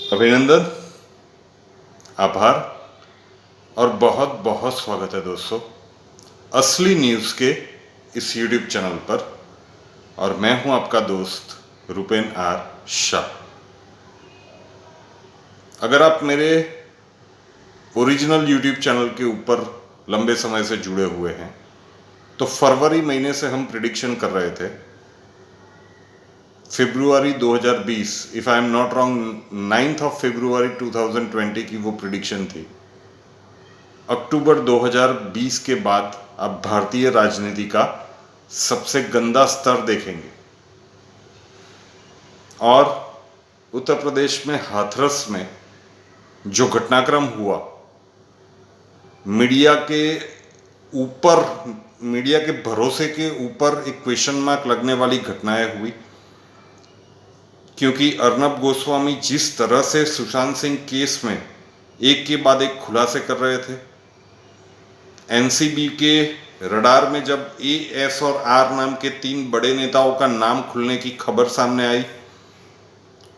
अभिनंदन, आभार और बहुत बहुत स्वागत है दोस्तों असली न्यूज़ के इस YouTube चैनल पर। और मैं हूं आपका दोस्त रुपेन आर शाह। अगर आप मेरे ओरिजिनल YouTube चैनल के ऊपर लंबे समय से जुड़े हुए हैं तो फरवरी महीने से हम प्रिडिक्शन कर रहे थे। फरवरी 2020, if I am not wrong, 9 फरवरी 2020 की वो प्रिडिक्शन थी। अक्टूबर 2020 के बाद आप भारतीय राजनीति का सबसे गंदा स्तर देखेंगे। और उत्तर प्रदेश में हाथरस में जो घटनाक्रम हुआ, मीडिया के भरोसे के ऊपर एक क्वेश्चन मार्क लगने वाली घटनाएं हुई। क्योंकि अर्नब गोस्वामी जिस तरह से सुशांत सिंह केस में एक के बाद एक खुलासे कर रहे थे, एनसीबी के रडार में जब एएस और आर नाम के 3 बड़े नेताओं का नाम खुलने की खबर सामने आई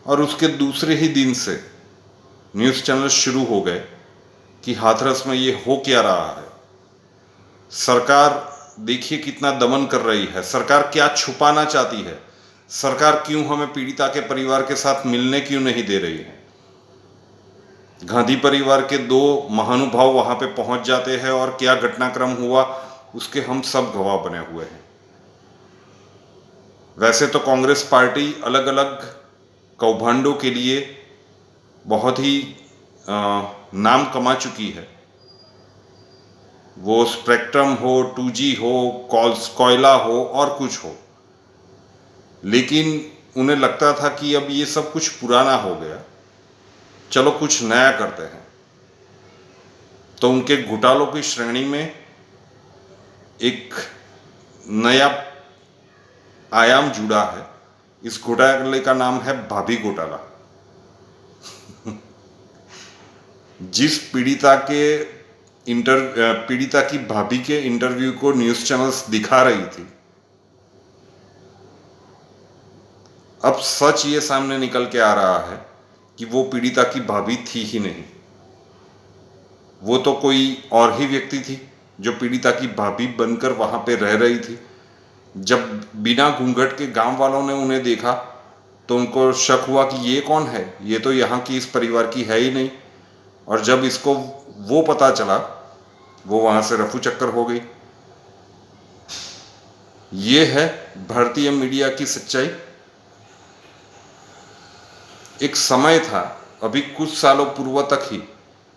और उसके दूसरे ही दिन से न्यूज़ चैनल शुरू हो गए कि हाथरस में ये हो क्या रहा है। सरकार देखिए कितना दमन कर रही है, सरकार क्या छुपाना चाहती है, सरकार क्यों हमें पीड़िता के परिवार के साथ मिलने क्यों नहीं दे रही है। गांधी परिवार के 2 महानुभाव वहां पे पहुंच जाते हैं और क्या घटनाक्रम हुआ उसके हम सब गवाह बने हुए हैं। वैसे तो कांग्रेस पार्टी अलग अलग कौभांडों के लिए बहुत ही नाम कमा चुकी है। वो स्पेक्ट्रम हो, 2G हो, कोयला हो और कुछ हो, लेकिन उन्हें लगता था कि अब ये सब कुछ पुराना हो गया, चलो कुछ नया करते हैं। तो उनके घोटालों की श्रेणी में एक नया आयाम जुड़ा है। इस घोटाले का नाम है भाभी घोटाला। जिस पीड़िता की भाभी के इंटरव्यू को न्यूज़ चैनल्स दिखा रही थी, अब सच ये सामने निकल के आ रहा है कि वो पीड़िता की भाभी थी ही नहीं। वो तो कोई और ही व्यक्ति थी जो पीड़िता की भाभी बनकर वहां पे रह रही थी। जब बिना घूंघट के गांव वालों ने उन्हें देखा तो उनको शक हुआ कि ये कौन है, ये तो यहाँ की इस परिवार की है ही नहीं। और जब इसको वो पता चला, वो वहां से रफू चक्कर हो गई। ये है भारतीय मीडिया की सच्चाई। एक समय था अभी कुछ सालों पूर्व तक ही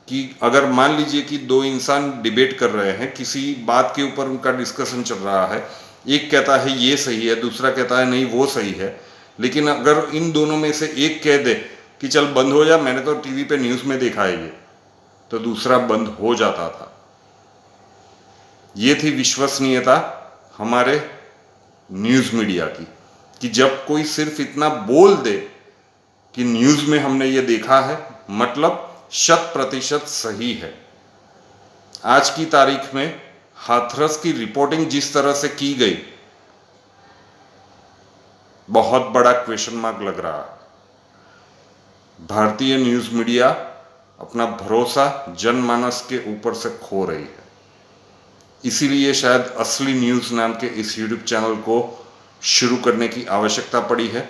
कि अगर मान लीजिए कि 2 इंसान डिबेट कर रहे हैं, किसी बात के ऊपर उनका डिस्कशन चल रहा है, एक कहता है ये सही है, दूसरा कहता है नहीं वो सही है, लेकिन अगर इन दोनों में से एक कह दे कि चल बंद हो जा, मैंने तो टीवी पे न्यूज़ में देखा है ये, तो दूसरा बंद हो जाता था। ये थी विश्वसनीयता हमारे न्यूज़ मीडिया की कि जब कोई सिर्फ इतना बोल दे कि न्यूज़ में हमने ये देखा है, मतलब 100% सही है। आज की तारीख में हाथरस की रिपोर्टिंग जिस तरह से की गई, बहुत बड़ा क्वेश्चन मार्क लग रहा है। भारतीय न्यूज़ मीडिया अपना भरोसा जनमानस के ऊपर से खो रही है। इसीलिए शायद असली न्यूज़ नाम के इस YouTube चैनल को शुरू करने की आवश्यकता पड़ी है।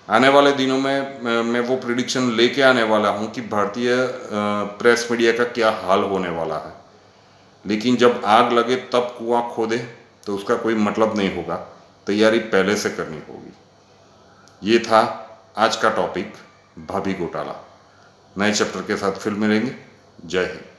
आने वाले दिनों में मैं वो प्रिडिक्शन लेके आने वाला हूँ कि भारतीय प्रेस मीडिया का क्या हाल होने वाला है। लेकिन जब आग लगे तब कुआं खोदे तो उसका कोई मतलब नहीं होगा, तैयारी पहले से करनी होगी। ये था आज का टॉपिक, भाभी घोटाला। नए चैप्टर के साथ फिर मिलेंगे। जय हिंद।